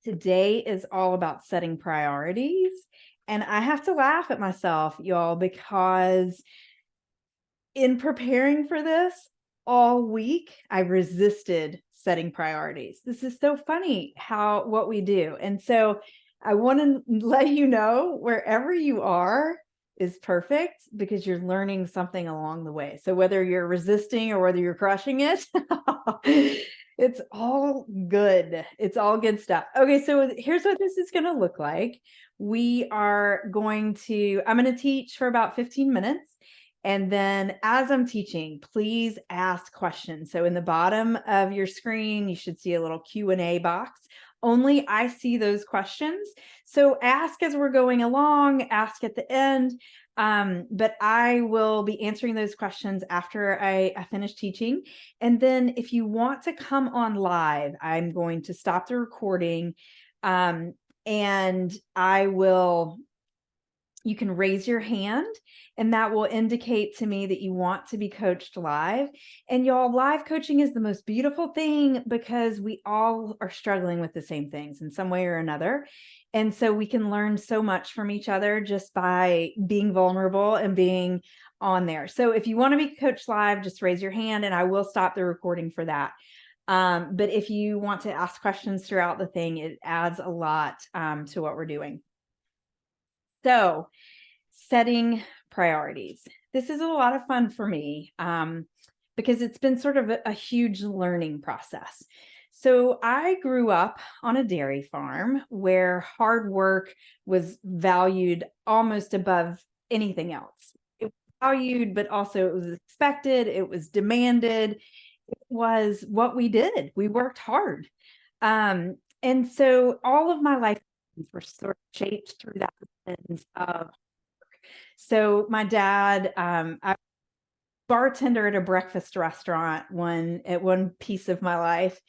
Today is all about setting priorities. And I have to laugh at myself, y'all, because in preparing for this all week, I resisted setting priorities. This is so funny what we do. And so I want to let you know wherever you are is perfect because you're learning something along the way. So whether you're resisting or whether you're crushing it, it's all good. It's all good stuff. Okay, so here's what this is going to look like. I'm going to teach for about 15 minutes. And then as I'm teaching, please ask questions. So in the bottom of your screen, you should see a little Q&A box. Only I see those questions. So ask as we're going along, ask at the end. But I will be answering those questions after I finish teaching. And then if you want to come on live, I'm going to stop the recording. And you can raise your hand and that will indicate to me that you want to be coached live. And y'all, live coaching is the most beautiful thing because we all are struggling with the same things in some way or another. And so we can learn so much from each other just by being vulnerable and being on there. So if you want to be coached live, just raise your hand and I will stop the recording for that. But if you want to ask questions throughout the thing, it adds a lot to what we're doing. So setting priorities. This is a lot of fun for me because it's been sort of a huge learning process. So I grew up on a dairy farm where hard work was valued almost above anything else. It was valued, but also it was expected, it was demanded. It was what we did. We worked hard. And so all of my life were sort of shaped through that lens of. So my dad, I was a bartender at a breakfast restaurant at one piece of my life.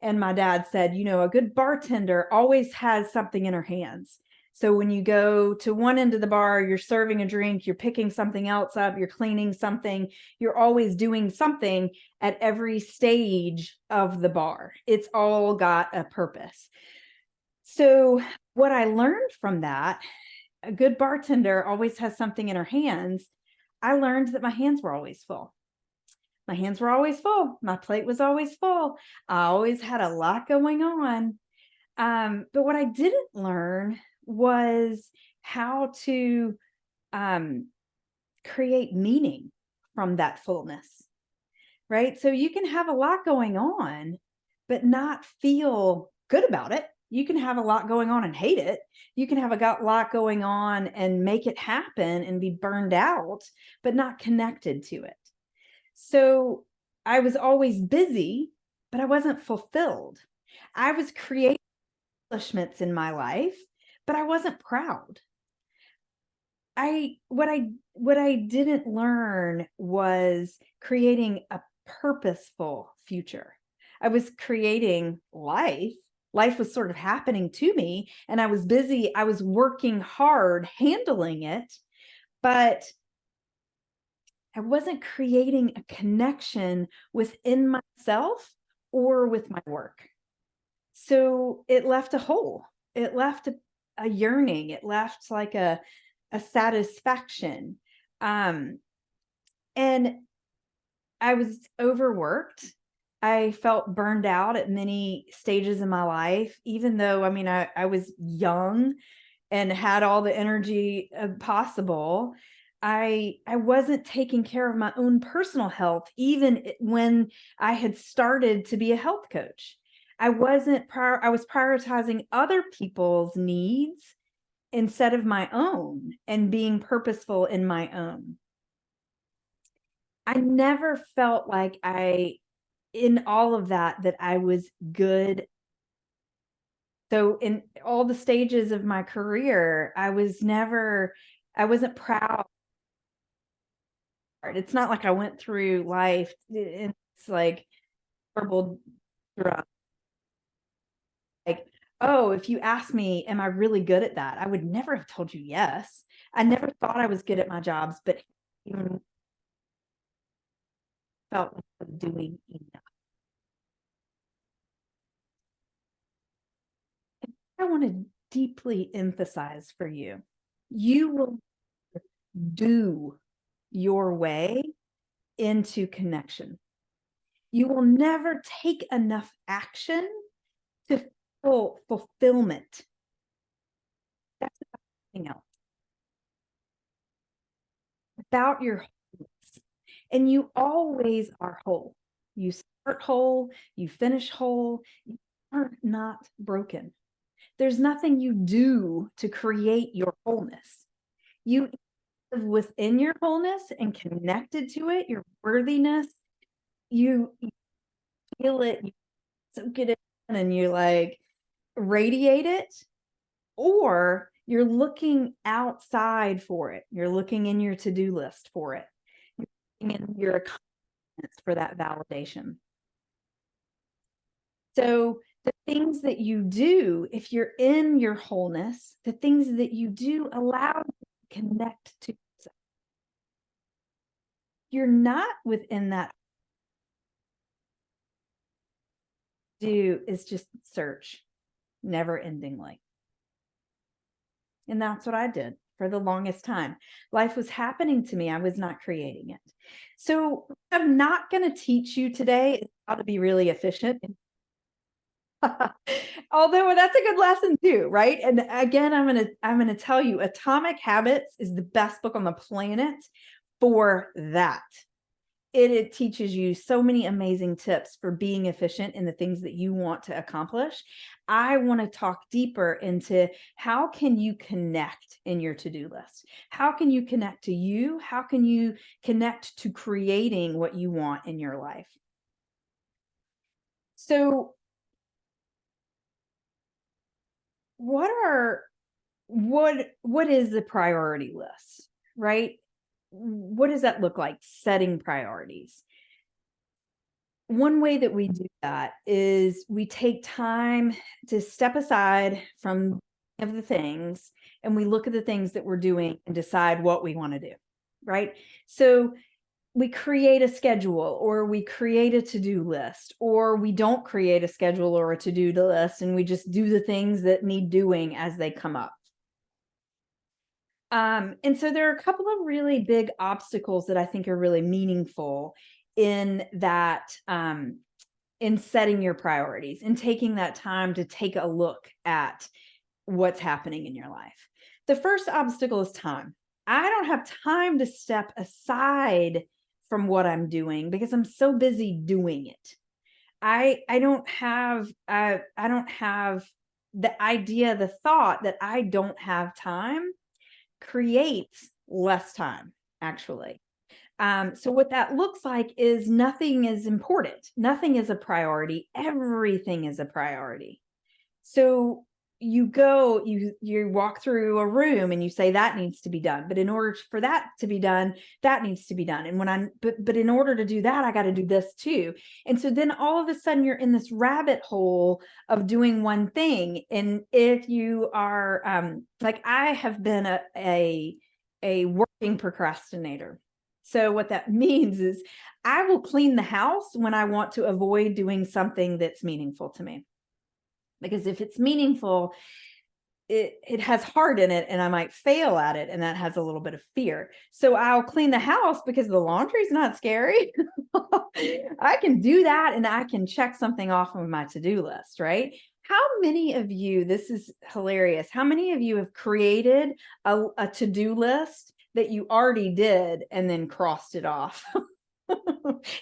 And my dad said, a good bartender always has something in her hands. So when you go to one end of the bar, you're serving a drink, you're picking something else up, you're cleaning something, you're always doing something at every stage of the bar. It's all got a purpose. So what I learned from that, a good bartender always has something in her hands. I learned that my hands were always full. My hands were always full. My plate was always full. I always had a lot going on. But what I didn't learn was how to create meaning from that fullness, right? So you can have a lot going on, but not feel good about it. You can have a lot going on and hate it. You can have a lot going on and make it happen and be burned out, but not connected to it. So I was always busy, but I wasn't fulfilled. I was creating accomplishments in my life, but I wasn't proud. What I didn't learn was creating a purposeful future. I was creating life. Life was sort of happening to me and I was busy. I was working hard handling it, but I wasn't creating a connection within myself or with my work. So it left a hole. It left a yearning. It left like a satisfaction. And I was overworked. I felt burned out at many stages in my life, even though, I was young and had all the energy possible. I wasn't taking care of my own personal health, even when I had started to be a health coach. I was prioritizing other people's needs instead of my own and being purposeful in my own. I never felt like in all of that I was good. So in all the stages of my career, I wasn't proud. It's not like I went through life. It's like horrible drug. Like, oh, if you ask me, am I really good at that? I would never have told you yes. I never thought I was good at my jobs, but even felt like I was doing enough. I want to deeply emphasize for you, you will do your way into connection. You will never take enough action to feel fulfillment. That's something else about your wholeness. And you always are whole. You start whole, you finish whole, you are not broken. There's nothing you do to create your wholeness. You live within your wholeness and connected to it, your worthiness. You feel it, you soak it in, and you like radiate it, or you're looking outside for it. You're looking in your to-do list for it. You're looking in your accomplishments for that validation. So the things that you do, if you're in your wholeness, the things that you do allow you to connect to yourself. You're not within that. Do is just search never endingly. And that's what I did for the longest time. Life was happening to me. I was not creating it. So I'm not going to teach you today how to be really efficient. Although that's a good lesson too, right? And again, I'm going to tell you, Atomic Habits is the best book on the planet for that. It teaches you so many amazing tips for being efficient in the things that you want to accomplish. I want to talk deeper into how can you connect in your to-do list? How can you connect to you? How can you connect to creating what you want in your life? So what is the priority list, right? What does that look like? Setting priorities. One way that we do that is we take time to step aside from of the things, and we look at the things that we're doing and decide what we want to do, right? So we create a schedule, or we create a to-do list, or we don't create a schedule or a to-do list, and we just do the things that need doing as they come up. And so there are a couple of really big obstacles that I think are really meaningful in that, in setting your priorities and taking that time to take a look at what's happening in your life. The first obstacle is time. I don't have time to step aside from what I'm doing because I'm so busy doing it. I don't have the idea, the thought that I don't have time creates less time, actually. So what that looks like is nothing is important. Nothing is a priority. Everything is a priority. So you walk through a room and you say that needs to be done. But in order for that to be done, that needs to be done. And but in order to do that, I got to do this too. And so then all of a sudden you're in this rabbit hole of doing one thing. And if you are like I have been a working procrastinator. So what that means is I will clean the house when I want to avoid doing something that's meaningful to me. Because if it's meaningful, it has heart in it and I might fail at it. And that has a little bit of fear. So I'll clean the house because the laundry's not scary. I can do that and I can check something off of my to-do list, right? How many of you, this is hilarious, how many of you have created a to-do list that you already did and then crossed it off?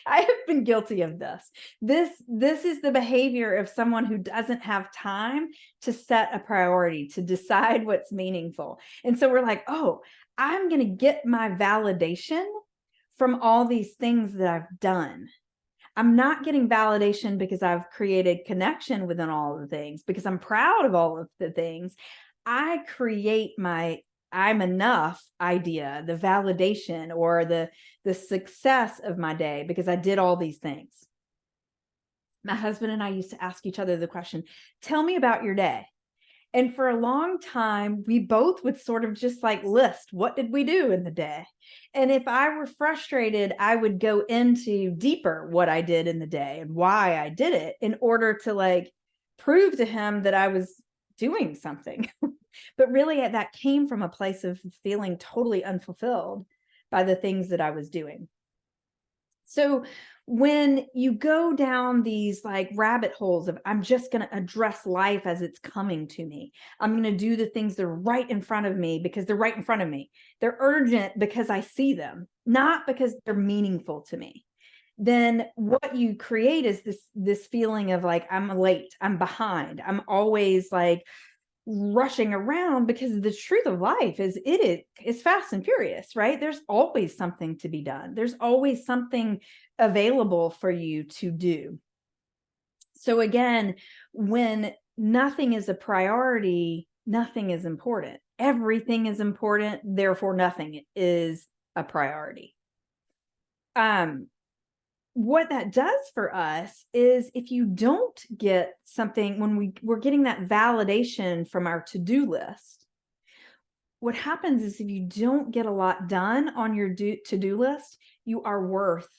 I have been guilty of this. This is the behavior of someone who doesn't have time to set a priority, to decide what's meaningful. And so we're like, oh, I'm going to get my validation from all these things that I've done. I'm not getting validation because I've created connection within all of the things, because I'm proud of all of the things. I create my I'm enough idea, the validation or the success of my day because I did all these things. My husband and I used to ask each other the question, tell me about your day. And for a long time, we both would sort of just like list, what did we do in the day? And if I were frustrated, I would go into deeper what I did in the day and why I did it in order to like prove to him that I was doing something. But really, that came from a place of feeling totally unfulfilled by the things that I was doing. So when you go down these like rabbit holes of, I'm just going to address life as it's coming to me, I'm going to do the things that are right in front of me because they're right in front of me. They're urgent because I see them, not because they're meaningful to me. Then what you create is this feeling of like, I'm late, I'm behind, I'm always like rushing around, because the truth of life is it is fast and furious, right? There's always something to be done. There's always something available for you to do. So again, when nothing is a priority, nothing is important. Everything is important, therefore nothing is a priority. What that does for us is, if you don't get something, when we're getting that validation from our to-do list, what happens is, if you don't get a lot done on your to-do list, you are worth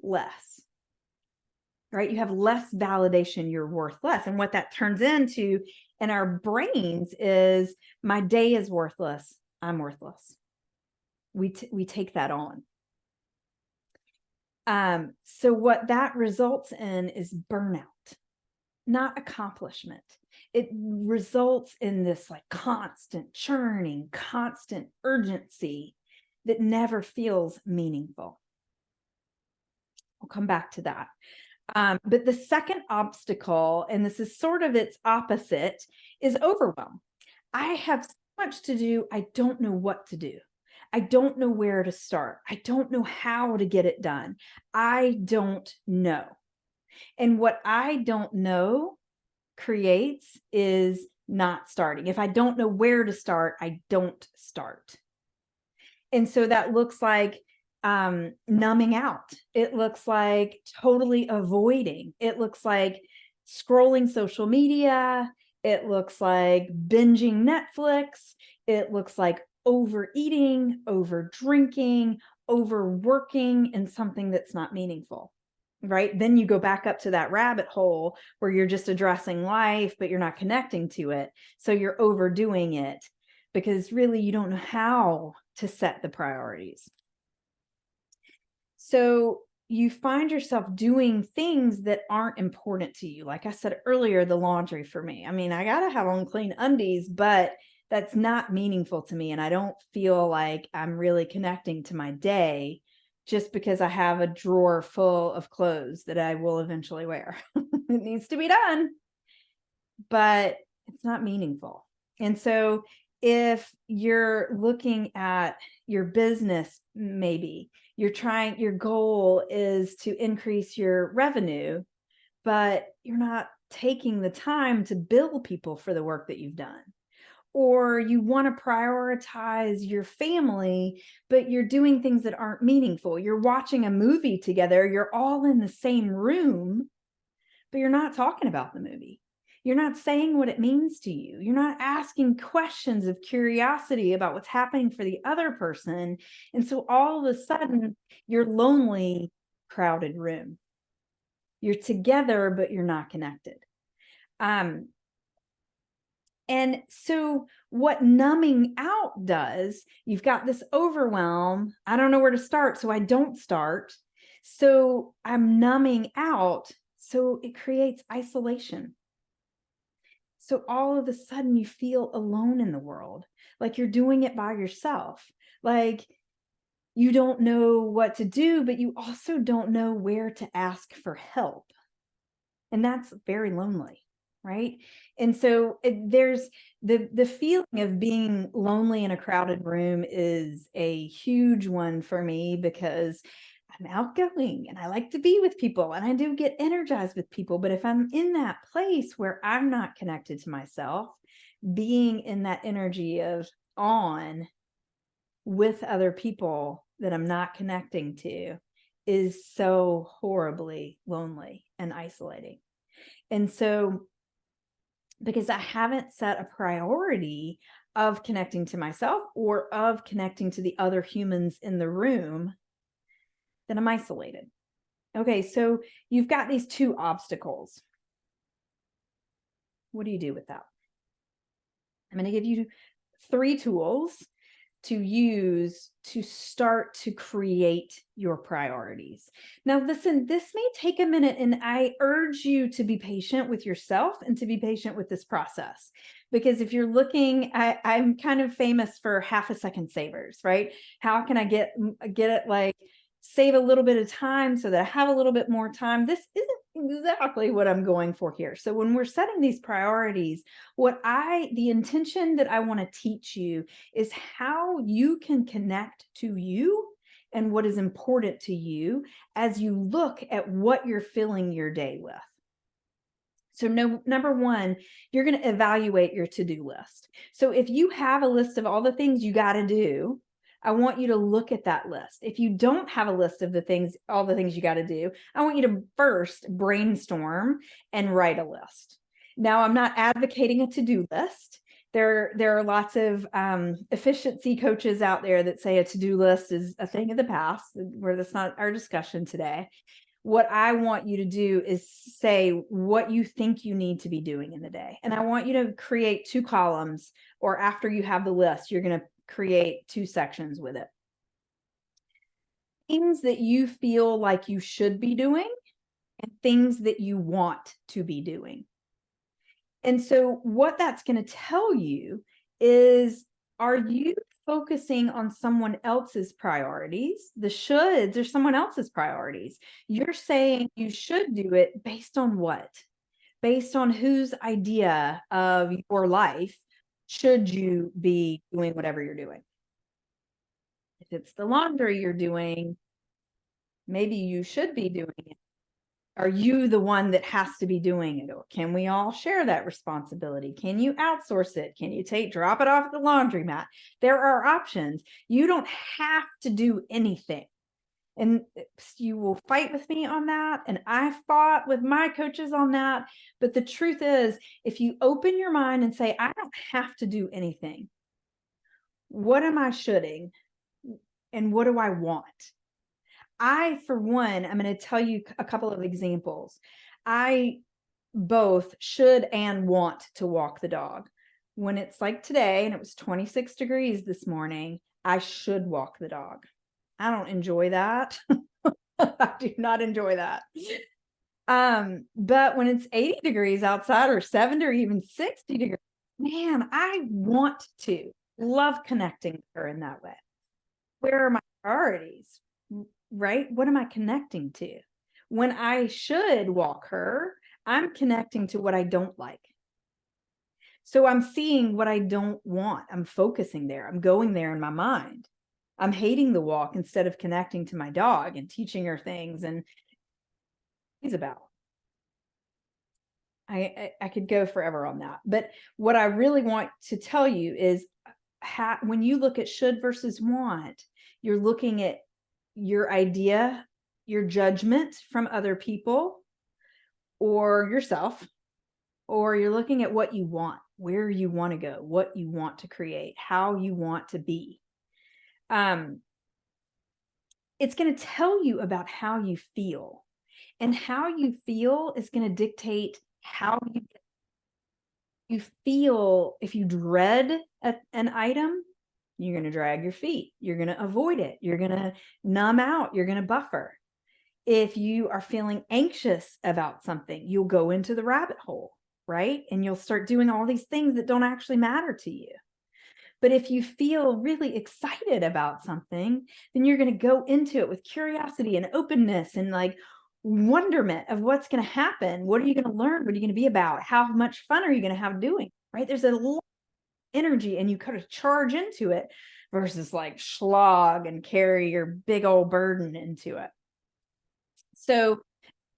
less, right? You have less validation, you're worth less. And what that turns into in our brains is, my day is worthless, I'm worthless. We take that on. So what that results in is burnout, not accomplishment. It results in this like constant churning, constant urgency that never feels meaningful. I'll come back to that. But the second obstacle, and this is sort of its opposite, is overwhelm. I have so much to do, I don't know what to do. I don't know where to start. I don't know how to get it done. I don't know. And what I don't know creates is not starting. If I don't know where to start, I don't start. And so that looks like numbing out. It looks like totally avoiding. It looks like scrolling social media. It looks like binging Netflix. It looks like overeating, over drinking, overworking in something that's not meaningful, right? Then you go back up to that rabbit hole where you're just addressing life, but you're not connecting to it. So you're overdoing it because really you don't know how to set the priorities. So you find yourself doing things that aren't important to you. Like I said earlier, the laundry for me. I mean, I got to have on clean undies, but that's not meaningful to me. And I don't feel like I'm really connecting to my day just because I have a drawer full of clothes that I will eventually wear. It needs to be done, but it's not meaningful. And so if you're looking at your business, maybe your goal is to increase your revenue, but you're not taking the time to bill people for the work that you've done. Or you want to prioritize your family, but you're doing things that aren't meaningful. You're watching a movie together, you're all in the same room, but you're not talking about the movie. You're not saying what it means to you. You're not asking questions of curiosity about what's happening for the other person. And so all of a sudden, you're lonely, crowded room. You're together, but you're not connected. And so what numbing out does, you've got this overwhelm. I don't know where to start, so I don't start. So I'm numbing out. So it creates isolation. So all of a sudden you feel alone in the world, like you're doing it by yourself. Like you don't know what to do, but you also don't know where to ask for help. And that's very lonely, right? And so there's the feeling of being lonely in a crowded room is a huge one for me, because I'm outgoing and I like to be with people and I do get energized with people. But if I'm in that place where I'm not connected to myself, being in that energy of on with other people that I'm not connecting to is so horribly lonely and isolating. And so because I haven't set a priority of connecting to myself or of connecting to the other humans in the room, then I'm isolated. Okay, so you've got these two obstacles. What do you do with that? I'm going to give you 3 tools to use to start to create your priorities. Now, listen, this may take a minute, and I urge you to be patient with yourself and to be patient with this process. Because if you're looking, I'm kind of famous for half a second savers, right? How can I get it, like, save a little bit of time so that I have a little bit more time? This isn't exactly what I'm going for here. So when we're setting these priorities, the intention that I want to teach you is how you can connect to you and what is important to you as you look at what you're filling your day with. So number one, you're going to evaluate your to-do list. So if you have a list of all the things you got to do, I want you to look at that list. If you don't have a list of all the things you got to do, I want you to first brainstorm and write a list. Now, I'm not advocating a to-do list. There are lots of efficiency coaches out there that say a to-do list is a thing of the past, where that's not our discussion today. What I want you to do is say what you think you need to be doing in the day. And I want you to create 2 columns, or after you have the list, you're going to create 2 sections with it. Things that you feel like you should be doing and things that you want to be doing. And so what that's going to tell you is, are you focusing on someone else's priorities? The shoulds are someone else's priorities. You're saying you should do it based on what? Based on whose idea of your life should you be doing whatever you're doing? If it's the laundry you're doing, maybe you should be doing it. Are you the one that has to be doing it? Or can we all share that responsibility? Can you outsource it? Can you drop it off at the laundromat? There are options. You don't have to do anything. And you will fight with me on that. And I fought with my coaches on that. But the truth is, if you open your mind and say, I don't have to do anything, what am I shoulding? And what do I want? I, for one, I'm going to tell you a couple of examples. I both should and want to walk the dog. When it's like today, and it was 26 degrees this morning, I should walk the dog. I don't enjoy that. I do not enjoy that. But when it's 80 degrees outside, or 70 or even 60 degrees, man, I want to love connecting with her in that way. Where are my priorities? Right? What am I connecting to? When I should walk her, I'm connecting to what I don't like. So I'm seeing what I don't want. I'm focusing there. I'm going there in my mind. I'm hating the walk instead of connecting to my dog and teaching her things and he's about. I could go forever on that. But what I really want to tell you is when you look at should versus want, you're looking at your idea, your judgment from other people or yourself, or you're looking at what you want, where you want to go, what you want to create, how you want to be. It's going to tell you about how you feel, and how you feel is going to dictate how you feel. If you dread an item, you're going to drag your feet. You're going to avoid it. You're going to numb out. You're going to buffer. If you are feeling anxious about something, you'll go into the rabbit hole, right? And you'll start doing all these things that don't actually matter to you. But if you feel really excited about something, then you're going to go into it with curiosity and openness and like wonderment of what's going to happen. What are you going to learn? What are you going to be about? How much fun are you going to have doing, right? There's a lot of energy and you kind of charge into it versus like slog and carry your big old burden into it. So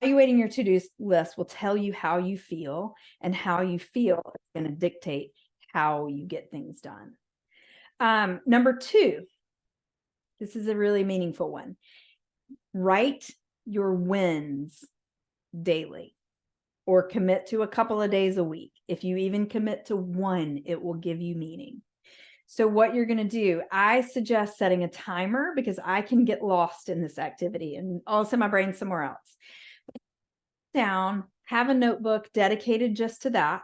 evaluating your to-do list will tell you how you feel, and how you feel is going to dictate how you get things done. Number 2, this is a really meaningful one. Write your wins daily, or commit to a couple of days a week. If you even commit to 1, it will give you meaning. So what you're going to do, I suggest setting a timer, because I can get lost in this activity and also my brain's somewhere else. Down, have a notebook dedicated just to that,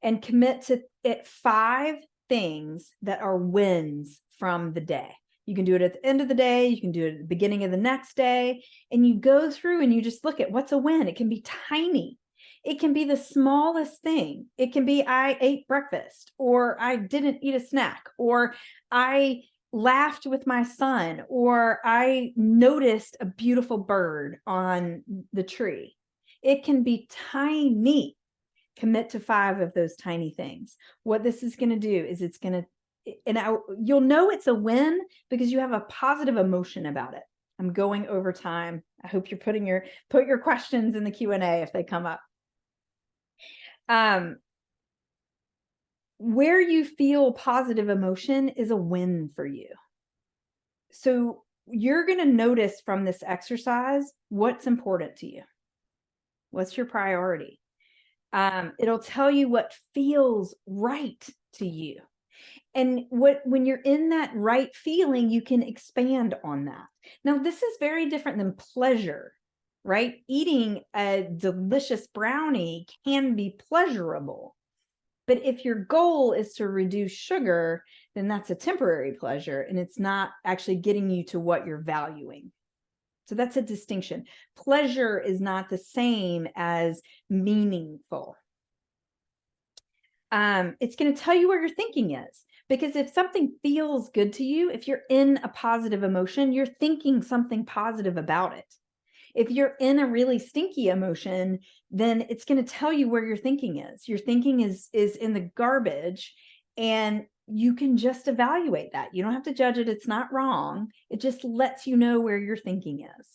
and commit to it 5 things that are wins from the day. You can do it at the end of the day. You can do it at the beginning of the next day. And you go through and you just look at what's a win. It can be tiny. It can be the smallest thing. It can be I ate breakfast, or I didn't eat a snack, or I laughed with my son, or I noticed a beautiful bird on the tree. It can be tiny. Commit to 5 of those tiny things. What this is going to do is it's going to, and you'll know it's a win because you have a positive emotion about it. I'm going over time. I hope you're put your questions in the Q&A if they come up. Where you feel positive emotion is a win for you. So you're going to notice from this exercise what's important to you. What's your priority? It'll tell you what feels right to you. And when you're in that right feeling, you can expand on that. Now, this is very different than pleasure, right? Eating a delicious brownie can be pleasurable. But if your goal is to reduce sugar, then that's a temporary pleasure, and it's not actually getting you to what you're valuing. So that's a distinction. Pleasure is not the same as meaningful. It's going to tell you where your thinking is. Because if something feels good to you, if you're in a positive emotion, you're thinking something positive about it. If you're in a really stinky emotion, then it's going to tell you where your thinking is. Your thinking is in the garbage, and you can just evaluate that. You don't have to judge it. It's not wrong. It just lets you know where your thinking is.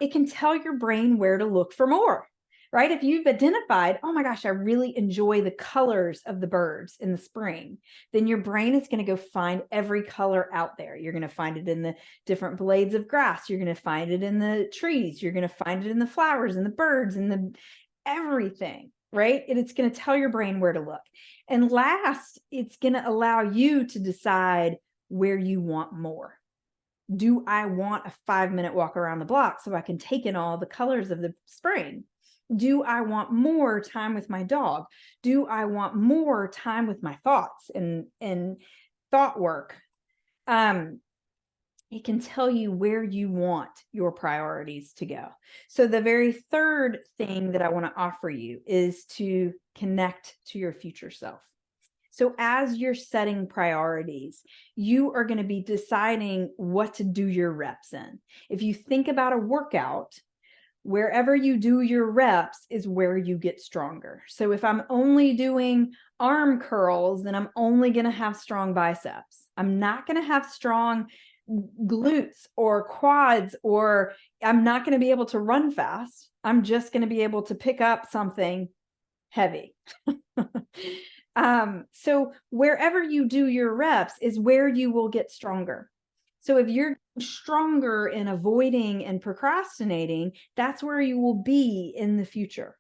It can tell your brain where to look for more, right? If you've identified, oh my gosh, I really enjoy the colors of the birds in the spring, then your brain is going to go find every color out there. You're going to find it in the different blades of grass. You're going to find it in the trees. You're going to find it in the flowers and the birds and the everything, right? And it's going to tell your brain where to look. And last, it's going to allow you to decide where you want more. Do I want a 5-minute walk around the block so I can take in all the colors of the spring? Do I want more time with my dog? Do I want more time with my thoughts and thought work? It can tell you where you want your priorities to go. So the very third thing that I want to offer you is to connect to your future self. So as you're setting priorities, you are going to be deciding what to do your reps in. If you think about a workout, wherever you do your reps is where you get stronger. So if I'm only doing arm curls, then I'm only going to have strong biceps. I'm not going to have strong glutes or quads, or I'm not going to be able to run fast. I'm just going to be able to pick up something heavy. So wherever you do your reps is where you will get stronger. So if you're stronger in avoiding and procrastinating, that's where you will be in the future.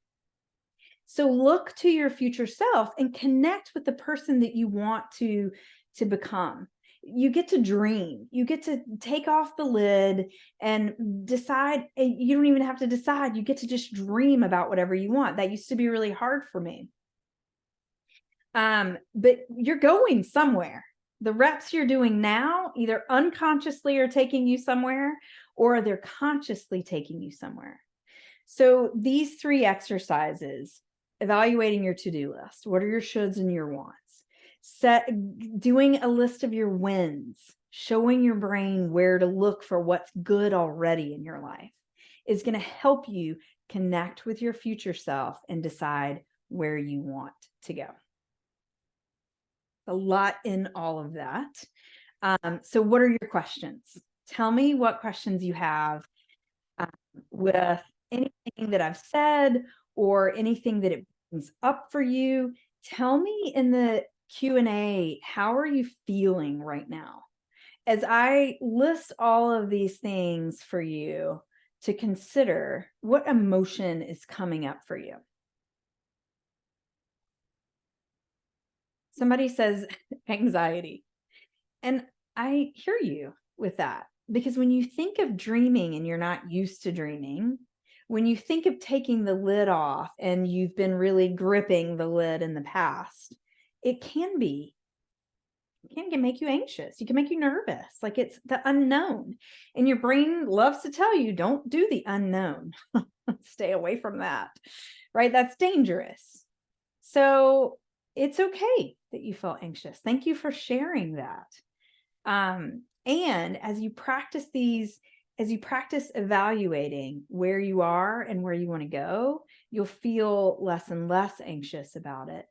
So look to your future self and connect with the person that you want to become. You get to dream. You get to take off the lid and decide. You don't even have to decide. You get to just dream about whatever you want. That used to be really hard for me. But you're going somewhere. The reps you're doing now either unconsciously are taking you somewhere, or they're consciously taking you somewhere. So these 3 exercises: evaluating your to-do list. What are your shoulds and your wants? Doing a list of your wins, showing your brain where to look for what's good already in your life, is going to help you connect with your future self and decide where you want to go. A lot in all of that. So what are your questions? Tell me what questions you have with anything that I've said or anything that it brings up for you. Tell me in the Q&A, how are you feeling right now? As I list all of these things for you to consider, what emotion is coming up for you? Somebody says anxiety. And I hear you with that, because when you think of dreaming and you're not used to dreaming, when you think of taking the lid off and you've been really gripping the lid in the past, it can be It can make you anxious. You can make you nervous. Like it's the unknown. And your brain loves to tell you, don't do the unknown. Stay away from that, right? That's dangerous. So it's okay that you felt anxious. Thank you for sharing that. And as you practice evaluating where you are and where you want to go, you'll feel less and less anxious about it,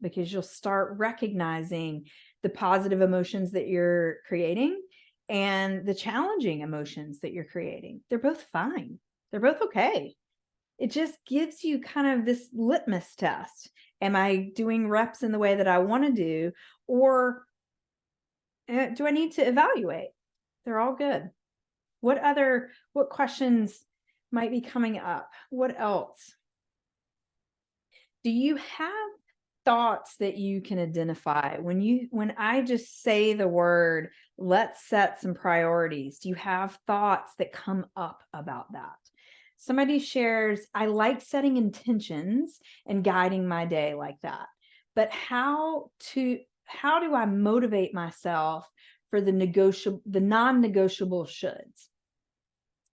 because you'll start recognizing the positive emotions that you're creating and the challenging emotions that you're creating. They're both fine. They're both okay. It just gives you kind of this litmus test. Am I doing reps in the way that I want to do, or do I need to evaluate? They're all good. What questions might be coming up? What else? Do you have thoughts that you can identify when I just say the word, let's set some priorities? Do you have thoughts that come up about that? Somebody shares, I like setting intentions and guiding my day like that. But how do I motivate myself for the non-negotiable shoulds?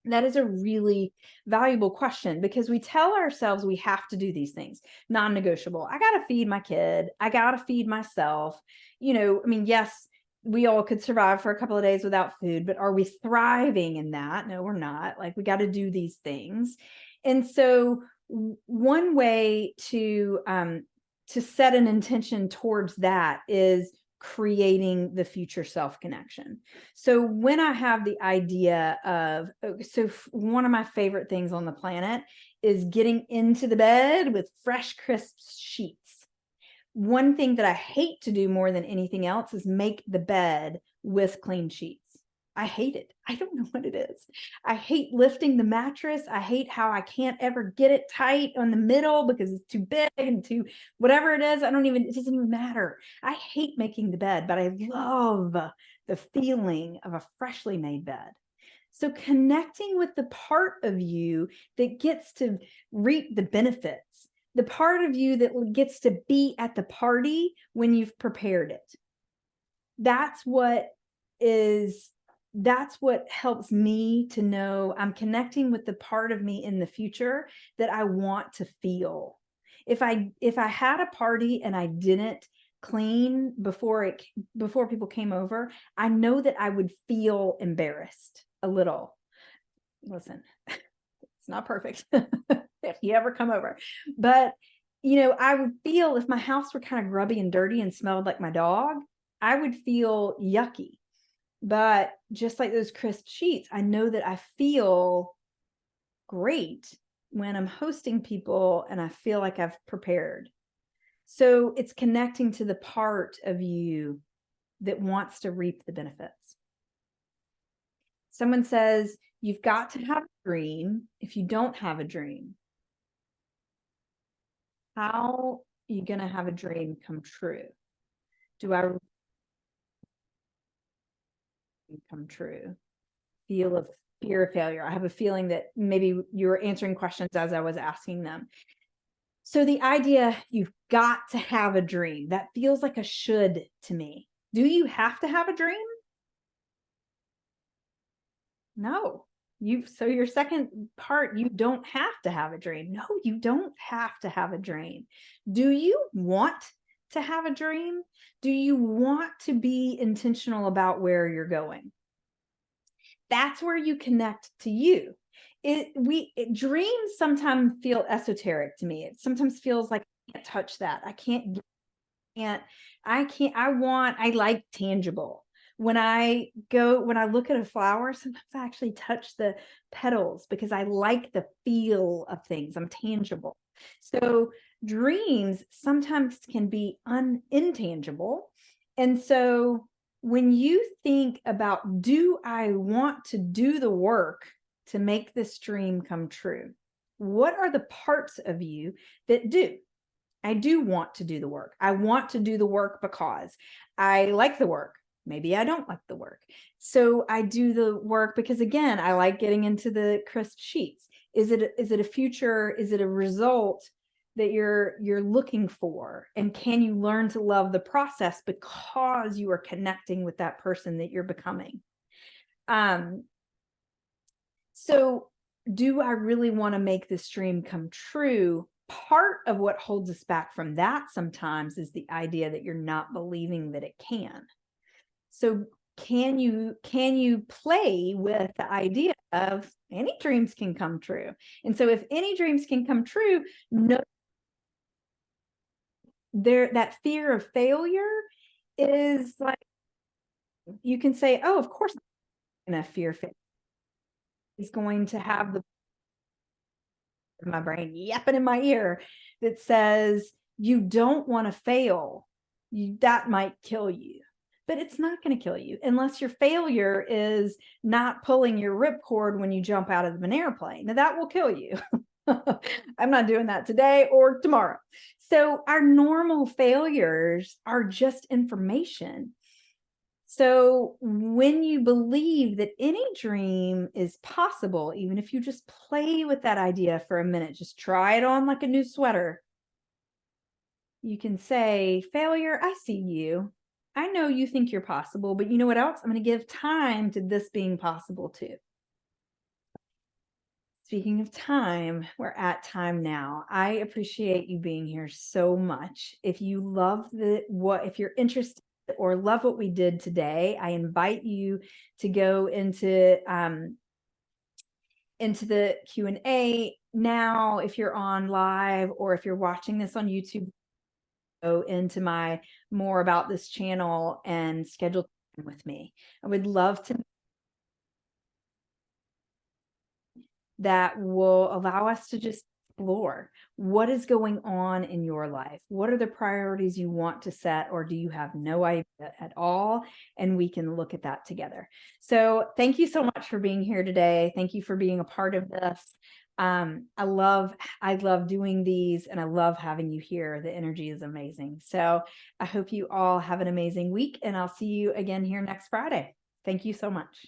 That is a really valuable question, because we tell ourselves we have to do these things, non-negotiable. I got to feed my kid. I got to feed myself. I mean, yes, we all could survive for a couple of days without food, but are we thriving in that? No, we're not. Like, we got to do these things. And so one way to set an intention towards that is creating the future self connection. So when I have the idea of, one of my favorite things on the planet is getting into the bed with fresh, crisp sheets. One thing that I hate to do more than anything else is make the bed with clean sheets. I hate it. I don't know what it is. I hate lifting the mattress. I hate how I can't ever get it tight on the middle because it's too big and too whatever it is. It doesn't even matter. I hate making the bed, but I love the feeling of a freshly made bed. So connecting with the part of you that gets to reap the benefits, the part of you that gets to be at the party when you've prepared it. That's what helps me to know I'm connecting with the part of me in the future that I want to feel. If I had a party and I didn't clean before people came over, I know that I would feel embarrassed a little. Listen, it's not perfect if you ever come over, but I would feel, if my house were kind of grubby and dirty and smelled like my dog, I would feel yucky. But just like those crisp sheets, I know that I feel great when I'm hosting people and I feel like I've prepared. So it's connecting to the part of you that wants to reap the benefits. Someone says, you've got to have a dream. If you don't have a dream, how are you going to have a dream come true? Do I come true? Feel of fear of failure. I have a feeling that maybe you were answering questions as I was asking them. So the idea, you've got to have a dream, that feels like a should to me. Do you have to have a dream? No. So your second part, you don't have to have a dream. No, you don't have to have a dream. Do you want to have a dream? Do you want to be intentional about where you're going? That's where you connect to you. Dreams sometimes feel esoteric to me. It sometimes feels like I can't touch that. I like tangible. When I look at a flower, sometimes I actually touch the petals because I like the feel of things. I'm tangible. So dreams sometimes can be intangible. And so when you think about, do I want to do the work to make this dream come true? What are the parts of you that do? I do want to do the work. I want to do the work because I like the work. Maybe I don't like the work. So I do the work because, again, I like getting into the crisp sheets. Is it a future? Is it a result that you're looking for? And can you learn to love the process because you are connecting with that person that you're becoming? So do I really want to make this dream come true? Part of what holds us back from that sometimes is the idea that you're not believing that it can. So can you play with the idea of any dreams can come true? And so if any dreams can come true, no, that fear of failure is like, you can say, oh, of course I'm gonna fear failure. Is going to have the my brain yapping in my ear that says you don't want to fail. That might kill you, but it's not going to kill you unless your failure is not pulling your ripcord when you jump out of an airplane. Now that will kill you. I'm not doing that today or tomorrow. So our normal failures are just information. So when you believe that any dream is possible, even if you just play with that idea for a minute, just try it on like a new sweater, you can say, failure, I see you. I know you think you're possible, but you know what else? I'm going to give time to this being possible too. Speaking of time, we're at time now. I appreciate you being here so much. If you love if you're interested or love what we did today, I invite you to go into the Q&A now. If you're on live or if you're watching this on YouTube, go into my more about this channel and schedule time with me. I would love to that will allow us to just explore what is going on in your life. What are the priorities you want to set, or do you have no idea at all? And we can look at that together. So thank you so much for being here today. Thank you for being a part of this. I love doing these, and I love having you here. The energy is amazing. So I hope you all have an amazing week, and I'll see you again here next Friday. Thank you so much.